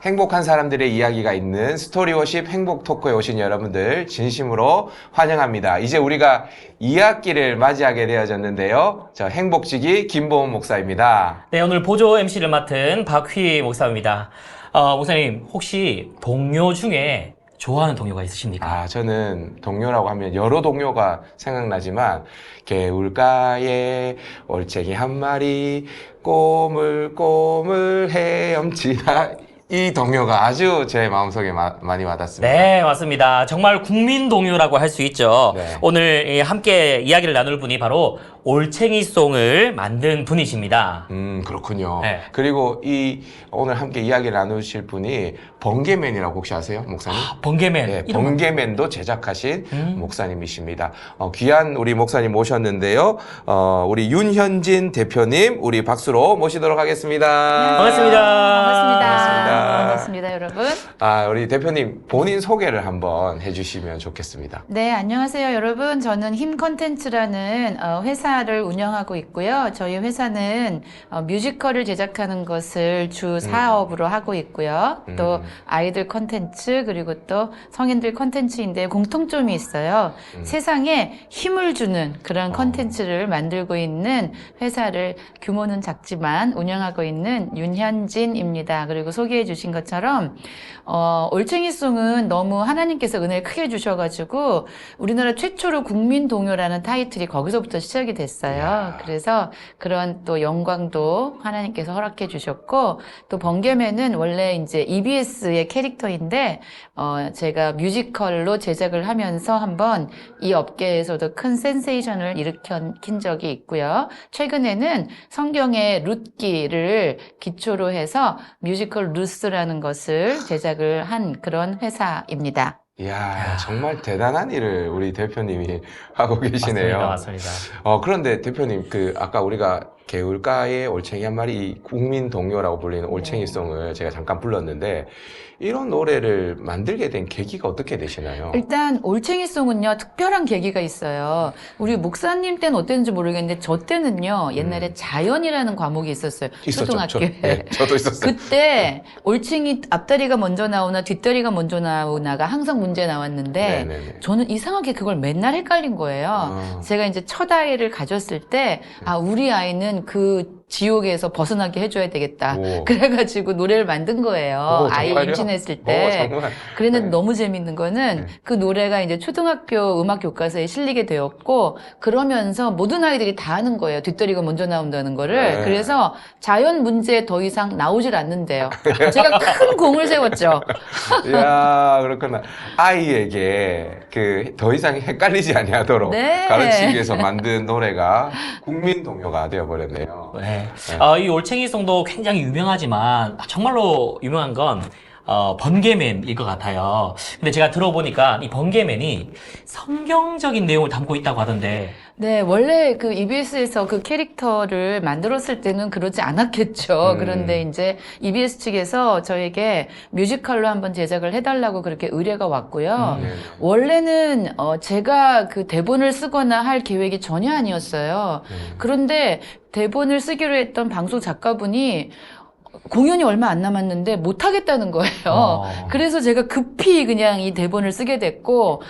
행복한 사람들의 이야기가 있는 스토리워십 행복 토크에 오신 여러분들 진심으로 환영합니다. 이제 우리가 2학기를 맞이하게 되어졌는데요. 저 행복지기 김보은 목사입니다. 네, 오늘 보조 MC를 맡은 박휘 목사입니다. 목사님, 혹시 동료 중에 좋아하는 동료가 있으십니까? 저는 동료라고 하면 여러 동료가 생각나지만 개울가에 올챙이 한 마리 꼬물꼬물 헤엄치다 이 동료가 아주 제 마음속에 많이 와닿습니다. 네, 맞습니다. 정말 국민 동료라고 할 수 있죠. 네. 오늘 함께 이야기를 나눌 분이 바로 올챙이송을 만든 분이십니다. 그렇군요. 네. 그리고 오늘 함께 이야기를 나누실 분이 번개맨이라고 혹시 아세요, 목사님? 번개맨. 네, 이름 번개맨도 제작하신 목사님이십니다. 귀한 우리 목사님 모셨는데요. 우리 윤현진 대표님, 우리 박수로 모시도록 하겠습니다. 반갑습니다. 반갑습니다, 여러분. 우리 대표님 본인 소개를 한번 해주시면 좋겠습니다. 네, 안녕하세요, 여러분. 저는 힘 컨텐츠라는 회사를 운영하고 있고요. 저희 회사는 뮤지컬을 제작하는 것을 주 사업으로 하고 있고요. 또 아이들 컨텐츠 그리고 또 성인들 컨텐츠인데 공통점이 있어요. 세상에 힘을 주는 그런 컨텐츠를 만들고 있는 회사를 규모는 작지만 운영하고 있는 윤현진입니다. 그리고 소개해 주신 것처럼 올챙이송은 너무 하나님께서 은혜를 크게 주셔가지고 우리나라 최초로 국민 동요라는 타이틀이 거기서부터 시작이 됐어요. 그래서 그런 또 영광도 하나님께서 허락해 주셨고, 또 번개맨은 원래 이제 EBS의 캐릭터인데 제가 뮤지컬로 제작을 하면서 한번 이 업계에서도 큰 센세이션을 일으킨 적이 있고요. 최근에는 성경의 룻기를 기초로 해서 뮤지컬 루스라는 것을 제작을 한 그런 회사입니다. 이야, 정말 대단한 일을 우리 대표님이 하고 계시네요. 맞습니다. 그런데 대표님, 아까 우리가 개울가에 올챙이 한 마리 국민 동요라고 불리는 올챙이송을 제가 잠깐 불렀는데, 이런 노래를 만들게 된 계기가 어떻게 되시나요? 일단 올챙이송은요 특별한 계기가 있어요. 우리 목사님 때는 어땠는지 모르겠는데 저 때는요 옛날에 자연이라는 과목이 있었어요. 있었죠. 초등학교에. 네, 저도 있었어요. 그때 올챙이 앞다리가 먼저 나오나 뒷다리가 먼저 나오나가 항상 문제 나왔는데 네네네. 저는 이상하게 그걸 맨날 헷갈린 거예요. 제가 이제 첫 아이를 가졌을 때 우리 아이는 그 지옥에서 벗어나게 해줘야 되겠다. 오. 그래가지고 노래를 만든 거예요. 오, 아이 정말요? 임신했을 때. 정말. 그랬는데 네. 너무 재밌는 거는 그 노래가 이제 초등학교 음악 교과서에 실리게 되었고, 그러면서 모든 아이들이 다 아는 거예요. 뒷다리가 먼저 나온다는 거를. 네. 그래서 자연 문제 더 이상 나오질 않는데요. 제가 큰 공을 세웠죠. 이야, 그렇구나. 아이에게 더 이상 헷갈리지 아니하도록 네. 가르치기 위해서 만든 노래가 국민 동요가 되어버렸네요. 네. 이 올챙이송도 굉장히 유명하지만 정말로 유명한 건 번개맨일 것 같아요. 근데 제가 들어보니까 이 번개맨이 성경적인 내용을 담고 있다고 하던데. 네, 원래 그 EBS에서 그 캐릭터를 만들었을 때는 그러지 않았겠죠. 그런데 이제 EBS 측에서 저에게 뮤지컬로 한번 제작을 해달라고 그렇게 의뢰가 왔고요. 원래는 제가 그 대본을 쓰거나 할 계획이 전혀 아니었어요. 그런데 대본을 쓰기로 했던 방송 작가분이 공연이 얼마 안 남았는데 못하겠다는 거예요. 그래서 제가 급히 그냥 이 대본을 쓰게 됐고,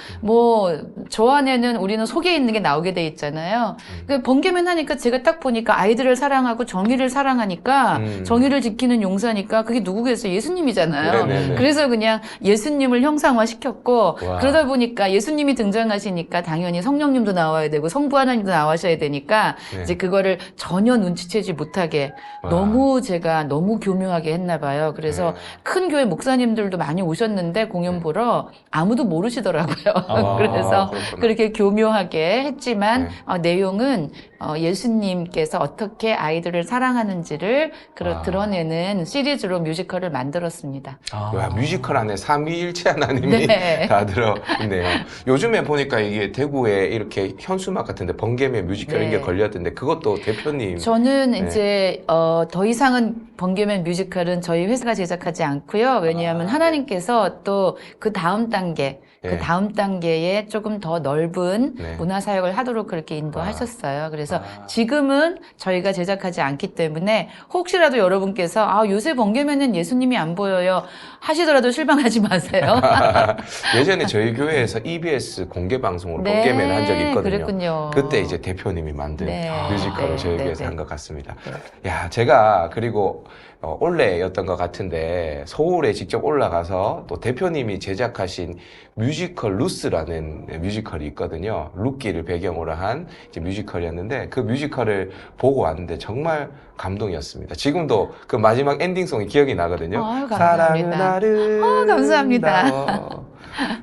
저 안에는 우리는 속에 있는 게 나오게 돼 있잖아요. 번개맨 하니까 제가 딱 보니까 아이들을 사랑하고 정의를 사랑하니까 정의를 지키는 용사니까 그게 누구겠어요? 예수님이잖아요. 네네네. 그래서 그냥 예수님을 형상화시켰고, 와. 그러다 보니까 예수님이 등장하시니까 당연히 성령님도 나와야 되고 성부 하나님도 나와셔야 되니까 네. 이제 그거를 전혀 눈치채지 못하게 와. 너무 교묘하게 했나 봐요. 그래서 큰 교회 목사님들도 많이 오셨는데 공연 보러 아무도 모르시더라고요. 그래서 그렇구나. 그렇게 교묘하게 했지만 네. 내용은 예수님께서 어떻게 아이들을 사랑하는지를 아. 드러내는 시리즈로 뮤지컬을 만들었습니다. 야, 뮤지컬 안에 삼위일체 하나님이 네. 다 들어있네요. 요즘에 보니까 이게 대구에 이렇게 현수막 같은데 번개맨 뮤지컬 이런 게 네. 걸렸던데 그것도 대표님. 저는 네. 이제 더 이상은 번개맨 뮤지컬은 저희 회사가 제작하지 않고요. 왜냐하면 하나님께서 또 그 다음 단계 예. 그 다음 단계에 조금 더 넓은 네. 문화사역을 하도록 그렇게 인도하셨어요. 그래서 아. 지금은 저희가 제작하지 않기 때문에 혹시라도 여러분께서 요새 번개면은 예수님이 안 보여요 하시더라도 실망하지 마세요. 예전에 저희 교회에서 EBS 공개 방송으로 네, 번개맨 한 적이 있거든요. 그랬군요. 그때 이제 대표님이 만든 네. 뮤지컬을 네, 저희 네, 교회에서 네. 한 것 같습니다. 야, 제가 그리고 올해였던 것 같은데 서울에 직접 올라가서 또 대표님이 제작하신 뮤지컬 루스라는 뮤지컬이 있거든요. 룻기를 배경으로 한 이제 뮤지컬이었는데 그 뮤지컬을 보고 왔는데 정말 감동이었습니다. 지금도 그 마지막 엔딩송이 기억이 나거든요. 감사합니다. 사랑은 아름다워. 감사합니다.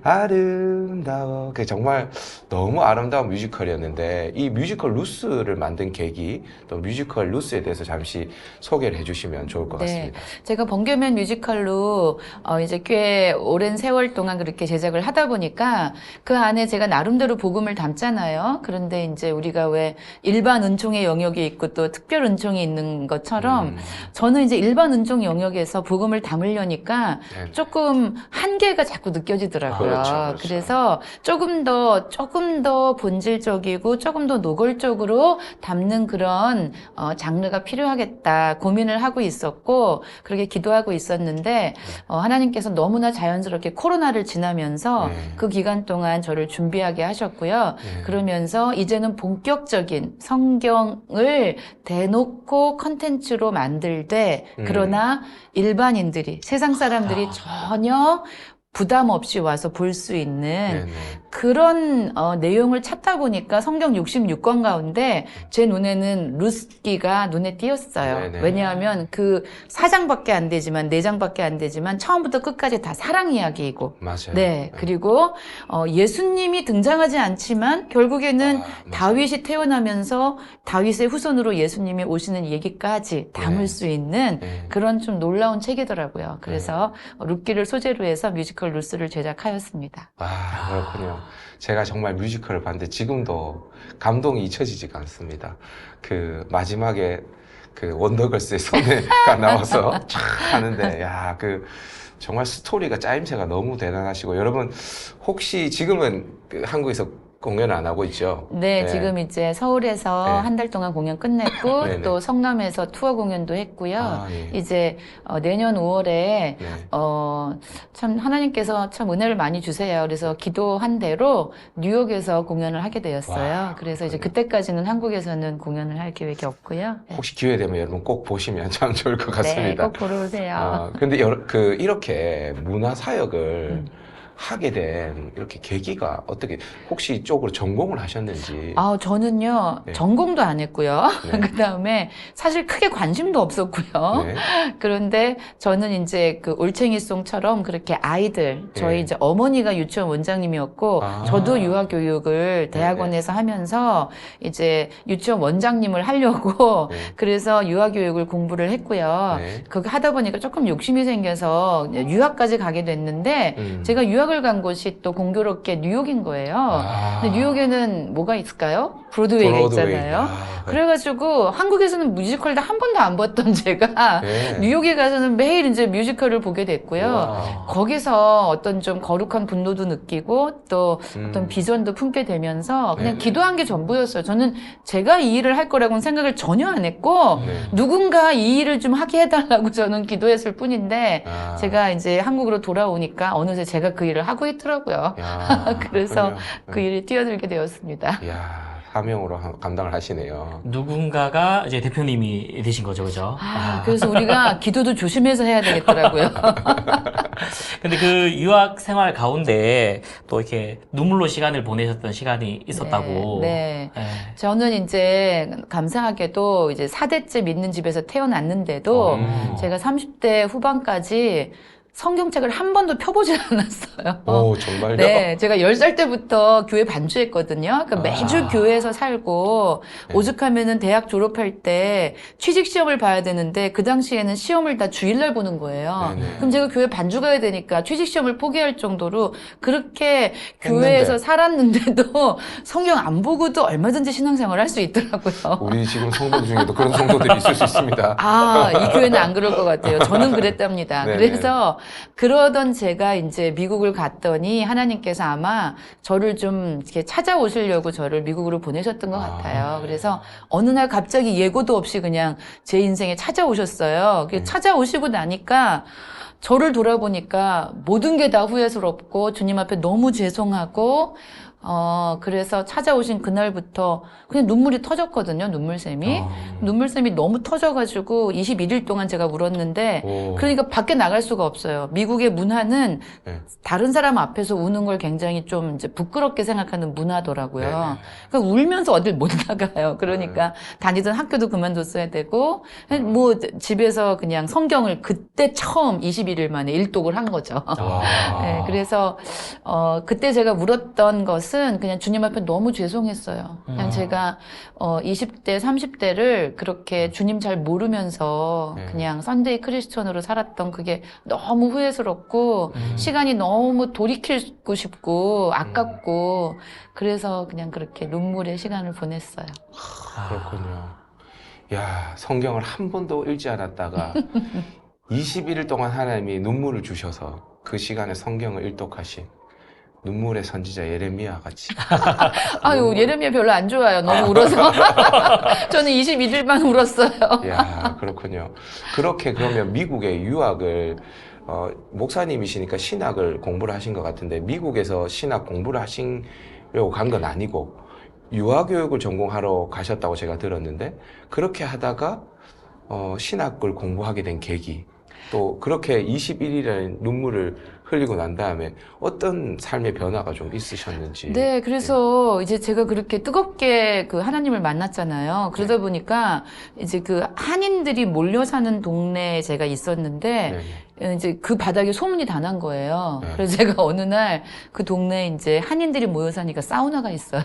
아름다워. 그게 정말 너무 아름다운 뮤지컬이었는데 이 뮤지컬 루스를 만든 계기 또 뮤지컬 루스에 대해서 잠시 소개를 해주시면 좋을 것 네. 같습니다. 제가 번개맨 뮤지컬로 이제 꽤 오랜 세월 동안 그렇게 제작을 하다 보니까 그 안에 제가 나름대로 복음을 담잖아요. 그런데 이제 우리가 왜 일반 은총의 영역이 있고 또 특별 은총이 있는 것처럼 저는 이제 일반 은총 영역에서 복음을 담으려니까 네. 조금 한계가 자꾸 느껴지더라고요. 그렇죠, 그렇죠. 그래서 조금 더 본질적이고 조금 더 노골적으로 담는 그런 장르가 필요하겠다 고민을 하고 있었고 그렇게 기도하고 있었는데 하나님께서 너무나 자연스럽게 코로나를 지나면서 네. 그 기간 동안 저를 준비하게 하셨고요. 네. 그러면서 이제는 본격적인 성경을 대놓고 컨텐츠로 만들되 그러나 일반인들이 세상 사람들이 전혀 부담 없이 와서 볼 수 있는 네네. 그런 내용을 찾다 보니까 성경 66권 가운데 제 눈에는 룻기가 눈에 띄었어요. 네네. 왜냐하면 그 4장밖에 안 되지만 4장밖에 안 되지만 처음부터 끝까지 다 사랑 이야기이고 맞아요. 네. 그리고 예수님이 등장하지 않지만 결국에는 맞아요. 다윗이 태어나면서 다윗의 후손으로 예수님이 오시는 얘기까지 담을 네. 수 있는 네. 그런 좀 놀라운 책이더라고요. 그래서 룻기를 소재로 해서 뮤지컬 루스를 제작하였습니다. 아, 그렇군요. 제가 정말 뮤지컬을 봤는데 지금도 감동이 잊혀지지가 않습니다. 그 마지막에 그 원더걸스의 선배가 나와서 촥 하는데 야, 그 정말 스토리가 짜임새가 너무 대단하시고 여러분 혹시 지금은 그 한국에서 공연 안 하고 있죠? 네, 지금 이제 서울에서 네. 한 달 동안 공연 끝냈고 네네. 또 성남에서 투어 공연도 했고요. 아, 예. 이제 내년 5월에 네. 참 하나님께서 참 은혜를 많이 주세요. 그래서 기도한 대로 뉴욕에서 공연을 하게 되었어요. 와, 그래서 이제 그렇군요. 그때까지는 한국에서는 공연을 할 계획이 없고요. 네. 혹시 기회 되면 여러분 꼭 보시면 참 좋을 것 네, 같습니다. 꼭 보러 오세요. 근데 이렇게 문화 사역을 하게 된 이렇게 계기가 어떻게 혹시 이쪽으로 전공을 하셨는지? 저는요, 네. 전공도 안 했고요. 네. 그 다음에 사실 크게 관심도 없었고요. 네. 그런데 저는 이제 그 올챙이송처럼 그렇게 아이들, 저희 네. 이제 어머니가 유치원 원장님이었고, 아. 저도 유아교육을 대학원에서 하면서 이제 유치원 원장님을 하려고 네. 그래서 유아교육을 공부를 했고요. 네. 그거 하다 보니까 조금 욕심이 생겨서 유학까지 가게 됐는데, 제가 유학을 간 곳이 또 공교롭게 뉴욕인 거예요. 아. 근데 뉴욕에는 뭐가 있을까요? 브로드웨이가 있잖아요. 아, 그래가지고 한국에서는 뮤지컬도 한 번도 안 봤던 제가 네. 뉴욕에 가서는 매일 이제 뮤지컬을 보게 됐고요. 와. 거기서 어떤 좀 거룩한 분노도 느끼고 또 어떤 비전도 품게 되면서 그냥 네네. 기도한 게 전부였어요. 저는 제가 이 일을 할 거라고는 생각을 전혀 안 했고 네. 누군가 이 일을 좀 하게 해달라고 저는 기도했을 뿐인데 아. 제가 이제 한국으로 돌아오니까 어느새 제가 그 일을 하고 있더라고요. 야, 그래서 그렇군요. 그 일에 뛰어들게 되었습니다. 이야, 사명으로 감당을 하시네요. 누군가가 이제 대표님이 되신 거죠, 그죠? 그래서 우리가 기도도 조심해서 해야 되겠더라고요. 근데 그 유학 생활 가운데 또 이렇게 눈물로 시간을 보내셨던 시간이 있었다고. 네. 네. 저는 이제 감사하게도 이제 4대째 믿는 집에서 태어났는데도 제가 30대 후반까지 성경책을 한 번도 펴보질 않았어요. 오, 정말요? 네, 제가 10살 때부터 교회 반주했거든요. 그러니까 매주 아. 교회에서 살고, 네. 오죽하면은 대학 졸업할 때 취직 시험을 봐야 되는데, 그 당시에는 시험을 다 주일날 보는 거예요. 네네. 그럼 제가 교회 반주 가야 되니까 취직 시험을 포기할 정도로 그렇게 했는데. 교회에서 살았는데도 성경 안 보고도 얼마든지 신앙생활 할 수 있더라고요. 우리 지금 성도 중에도 그런 성도들이 있을 수 있습니다. 이 교회는 안 그럴 것 같아요. 저는 그랬답니다. 네네. 그래서 그러던 제가 이제 미국을 갔더니 하나님께서 아마 저를 좀 이렇게 찾아오시려고 저를 미국으로 보내셨던 것 같아요. 그래서 어느 날 갑자기 예고도 없이 그냥 제 인생에 찾아오셨어요. 찾아오시고 나니까 저를 돌아보니까 모든 게 다 후회스럽고 주님 앞에 너무 죄송하고 그래서 찾아오신 그날부터 그냥 눈물이 터졌거든요, 눈물샘이. 눈물샘이 너무 터져가지고 21일 동안 제가 울었는데, 그러니까 밖에 나갈 수가 없어요. 미국의 문화는 네. 다른 사람 앞에서 우는 걸 굉장히 좀 이제 부끄럽게 생각하는 문화더라고요. 네. 그러니까 울면서 어딜 못 나가요. 그러니까 다니던 학교도 그만뒀어야 되고, 뭐 집에서 그냥 성경을 그때 처음 21일 만에 일독을 한 거죠. 네, 그래서 그때 제가 울었던 것은 그냥 주님 앞에 너무 죄송했어요. 그냥 제가 20대, 30대를 그렇게 주님 잘 모르면서 그냥 선데이 크리스천으로 살았던 그게 너무 후회스럽고 시간이 너무 돌이키고 싶고 아깝고 그래서 그냥 그렇게 눈물의 시간을 보냈어요. 그렇군요. 야, 성경을 한 번도 읽지 않았다가 21일 동안 하나님이 눈물을 주셔서 그 시간에 성경을 일독하신 눈물의 선지자 예레미야 같이. 아유, 예레미야 별로 안 좋아요. 너무 울어서. 저는 21일만 울었어요. 야, 그렇군요. 그렇게 그러면 미국에 유학을 목사님이시니까 신학을 공부를 하신 것 같은데 미국에서 신학 공부를 하시려고 간 건 아니고 유아교육을 전공하러 가셨다고 제가 들었는데 그렇게 하다가 신학을 공부하게 된 계기 또 그렇게 21일이라는 눈물을 흘리고 난 다음에 어떤 삶의 변화가 좀 있으셨는지. 네, 그래서 이제 제가 그렇게 뜨겁게 그 하나님을 만났잖아요. 그러다 보니까 이제 그 한인들이 몰려 사는 동네에 제가 있었는데 이제 그 바닥에 소문이 다 난 거예요. 그래서 제가 어느 날 그 동네에 이제 한인들이 모여 사니까 사우나가 있어요.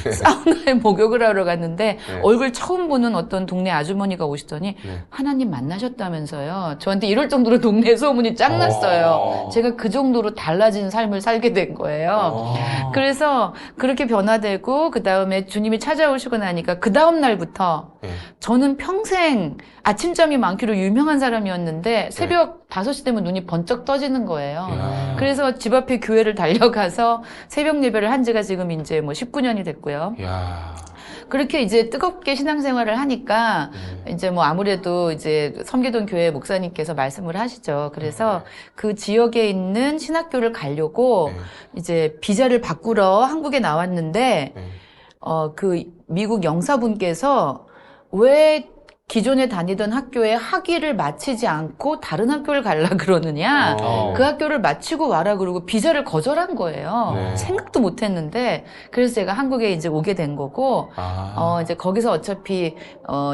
네. 사우나에 목욕을 하러 갔는데 얼굴 처음 보는 어떤 동네 아주머니가 오시더니 하나님 만나셨다면서요. 저한테 이럴 정도로 동네 소문이 쫙 났어요. 제가 그 정도로 달라진 삶을 살게 된 거예요. 그래서 그렇게 변화되고 그 다음에 주님이 찾아오시고 나니까 그 다음 날부터 저는 평생 아침잠이 많기로 유명한 사람이었는데 새벽 5시 되면 눈이 번쩍 떠지는 거예요. 그래서 집 앞에 교회를 달려가서 새벽 예배를 한 지가 지금 이제 뭐 19년이 됐고요. 그렇게 이제 뜨겁게 신앙생활을 하니까 이제 뭐 아무래도 이제 섬기던 교회 목사님께서 말씀을 하시죠. 그래서 그 지역에 있는 신학교를 가려고 이제 비자를 바꾸러 한국에 나왔는데 그 미국 영사분께서 왜 기존에 다니던 학교에 학위를 마치지 않고 다른 학교를 가려 그러느냐. 그 학교를 마치고 와라 그러고 비자를 거절한 거예요. 생각도 못 했는데. 그래서 제가 한국에 이제 오게 된 거고, 이제 거기서 어차피,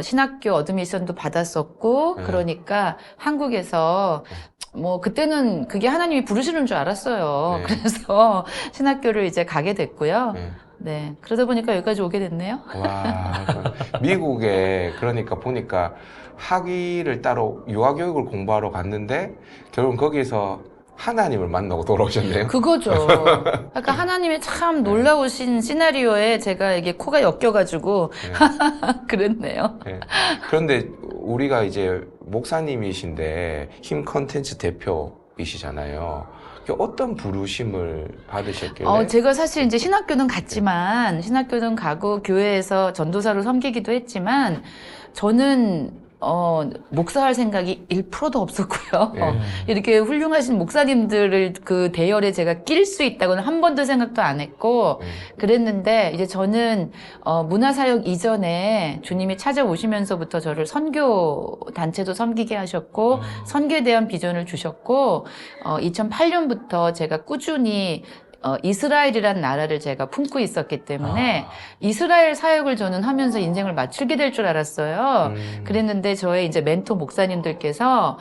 신학교 어드미션도 받았었고, 그러니까 한국에서 뭐, 그때는 그게 하나님이 부르시는 줄 알았어요. 그래서 신학교를 이제 가게 됐고요. 네. 그러다 보니까 여기까지 오게 됐네요. 와, 미국에 그러니까 보니까 학위를 따로 유아교육을 공부하러 갔는데 결국 거기서 하나님을 만나고 돌아오셨네요. 그거죠. 그러니까 하나님의 참 놀라우신 시나리오에 제가 이게 코가 엮여가지고 그랬네요. 그런데 우리가 이제 목사님이신데 힘 컨텐츠 대표이시잖아요. 어떤 부르심을 받으셨길래? 제가 사실 이제 신학교는 갔지만, 신학교는 가고 교회에서 전도사로 섬기기도 했지만, 저는 목사할 생각이 1%도 없었고요. 이렇게 훌륭하신 목사님들을 그 대열에 제가 낄 수 있다고는 한 번도 생각도 안 했고, 그랬는데, 이제 저는, 문화사역 이전에 주님이 찾아오시면서부터 저를 선교 단체도 섬기게 하셨고, 선교에 대한 비전을 주셨고, 2008년부터 제가 꾸준히 이스라엘이란 나라를 제가 품고 있었기 때문에 이스라엘 사역을 저는 하면서 인생을 마치게 될 줄 알았어요. 그랬는데 저의 이제 멘토 목사님들께서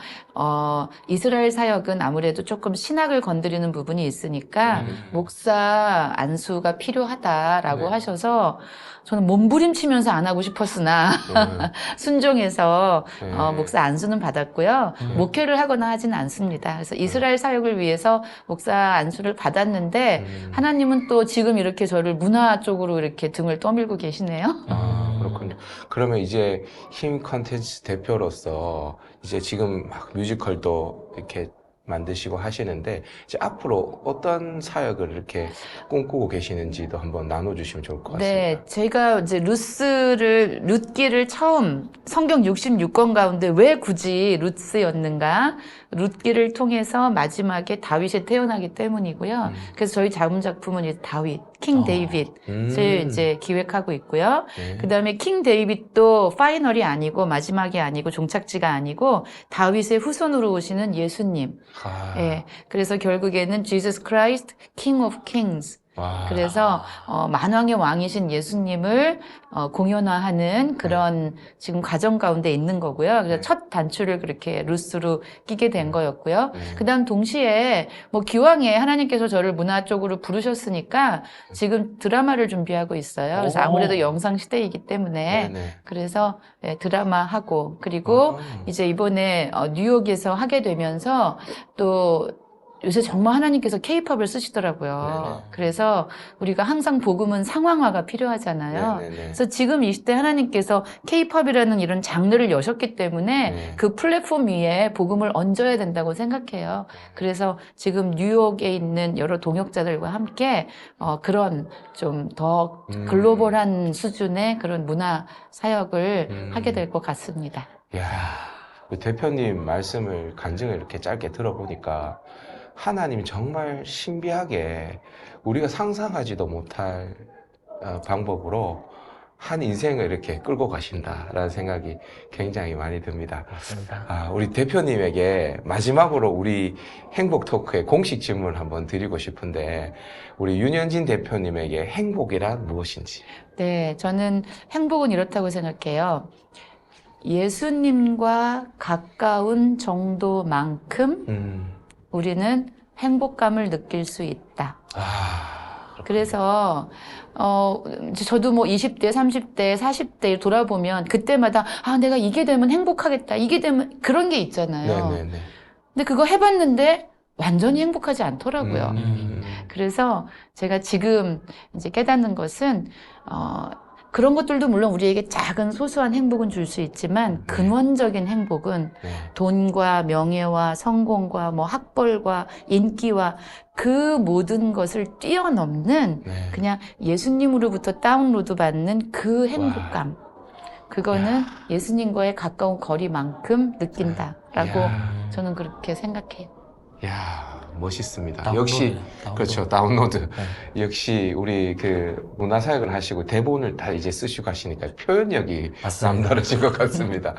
이스라엘 사역은 아무래도 조금 신학을 건드리는 부분이 있으니까 목사 안수가 필요하다라고 하셔서 저는 몸부림치면서 안 하고 싶었으나 순종해서 목사 안수는 받았고요. 목회를 하거나 하지는 않습니다. 그래서 이스라엘 사역을 위해서 목사 안수를 받았는데 하나님은 또 지금 이렇게 저를 문화 쪽으로 이렇게 등을 떠밀고 계시네요. 그렇군요. 그러면 이제 힘 컨텐츠 대표로서 이제 지금 막 뮤지컬도 이렇게 만드시고 하시는데 이제 앞으로 어떤 사역을 이렇게 꿈꾸고 계시는지도 한번 나눠주시면 좋을 것 같습니다. 네, 제가 이제 룻기를 처음 성경 66권 가운데 왜 굳이 룻스였는가? 룻기를 통해서 마지막에 다윗이 태어나기 때문이고요. 그래서 저희 자문 작품은 이제 다윗, 킹 데이빗을 이제 기획하고 있고요. 네. 그 다음에 킹 데이빗도 파이널이 아니고 마지막이 아니고 종착지가 아니고 다윗의 후손으로 오시는 예수님. 아, 예, 그래서 결국에는 Jesus Christ, King of Kings. 와. 그래서 만왕의 왕이신 예수님을 공연화하는 그런 지금 과정 가운데 있는 거고요. 그래서 첫 단추를 그렇게 루스로 끼게 된 거였고요. 그다음 동시에 뭐 기왕에 하나님께서 저를 문화 쪽으로 부르셨으니까 지금 드라마를 준비하고 있어요. 그래서 아무래도 영상 시대이기 때문에 네네. 그래서 드라마 하고 그리고 이제 이번에 뉴욕에서 하게 되면서 또 요새 정말 하나님께서 케이팝을 쓰시더라고요. 네네. 그래서 우리가 항상 복음은 상황화가 필요하잖아요. 네네네. 그래서 지금 이 시대 하나님께서 케이팝이라는 이런 장르를 여셨기 때문에 네. 그 플랫폼 위에 복음을 얹어야 된다고 생각해요. 그래서 지금 뉴욕에 있는 여러 동역자들과 함께 그런 좀 더 글로벌한 수준의 그런 문화 사역을 하게 될 것 같습니다. 야, 그 대표님 말씀을 간증을 이렇게 짧게 들어보니까 하나님이 정말 신비하게 우리가 상상하지도 못할 방법으로 한 인생을 이렇게 끌고 가신다라는 생각이 굉장히 많이 듭니다. 맞습니다. 우리 대표님에게 마지막으로 우리 행복 토크의 공식 질문을 한번 드리고 싶은데 우리 윤현진 대표님에게 행복이란 무엇인지? 네, 저는 행복은 이렇다고 생각해요. 예수님과 가까운 정도만큼 우리는 행복감을 느낄 수 있다. 그래서 저도 뭐 20대, 30대, 40대 돌아보면 그때마다 내가 이게 되면 행복하겠다. 이게 되면 그런 게 있잖아요. 네네네. 근데 그거 해봤는데 완전히 행복하지 않더라고요. 음. 그래서 제가 지금 이제 깨닫는 것은 그런 것들도 물론 우리에게 작은 소소한 행복은 줄 수 있지만 근원적인 행복은 네. 돈과 명예와 성공과 뭐 학벌과 인기와 그 모든 것을 뛰어넘는 네. 그냥 예수님으로부터 다운로드 받는 그 행복감. 그거는 예수님과의 가까운 거리만큼 느낀다라고 저는 그렇게 생각해요. 야, 멋있습니다. 다운로드, 역시 다운로드. 그렇죠. 다운로드. 역시 우리 그 문화사역을 하시고 대본을 다 이제 쓰시고 하시니까 표현력이 맞습니다. 남다르신 것 같습니다.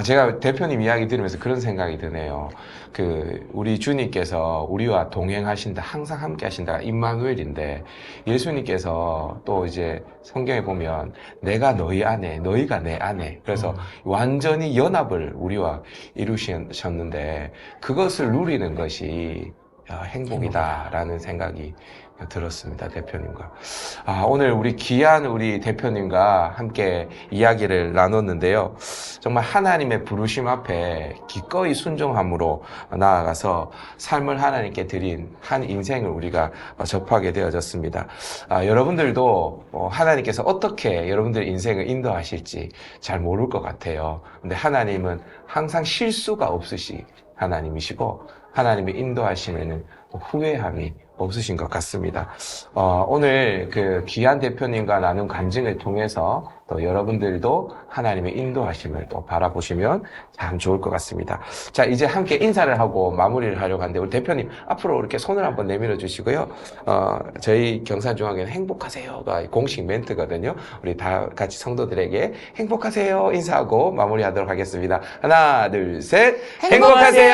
제가 대표님 이야기 들으면서 그런 생각이 드네요. 그 우리 주님께서 우리와 동행하신다, 항상 함께 하신다, 임마누엘인데 예수님께서 또 이제 성경에 보면 내가 너희 안에, 너희가 내 안에. 그래서 완전히 연합을 우리와 이루셨는데 그것을 누리는 것이 행복이다라는 생각이 들었습니다. 대표님과. 오늘 우리 귀한 우리 대표님과 함께 이야기를 나눴는데요. 정말 하나님의 부르심 앞에 기꺼이 순종함으로 나아가서 삶을 하나님께 드린 한 인생을 우리가 접하게 되어졌습니다. 여러분들도 하나님께서 어떻게 여러분들 인생을 인도하실지 잘 모를 것 같아요. 근데 하나님은 항상 실수가 없으시 하나님이시고 하나님의 인도하시면은 후회함이 없으신 것 같습니다. 오늘 그 귀한 대표님과 나눈 간증을 통해서 또 여러분들도 하나님의 인도하심을 또 바라보시면 참 좋을 것 같습니다. 자, 이제 함께 인사를 하고 마무리를 하려고 하는데 우리 대표님 앞으로 이렇게 손을 한번 내밀어 주시고요. 저희 경산중앙회는 행복하세요가 공식 멘트거든요. 우리 다 같이 성도들에게 행복하세요 인사하고 마무리하도록 하겠습니다. 하나, 둘, 셋. 행복하세요.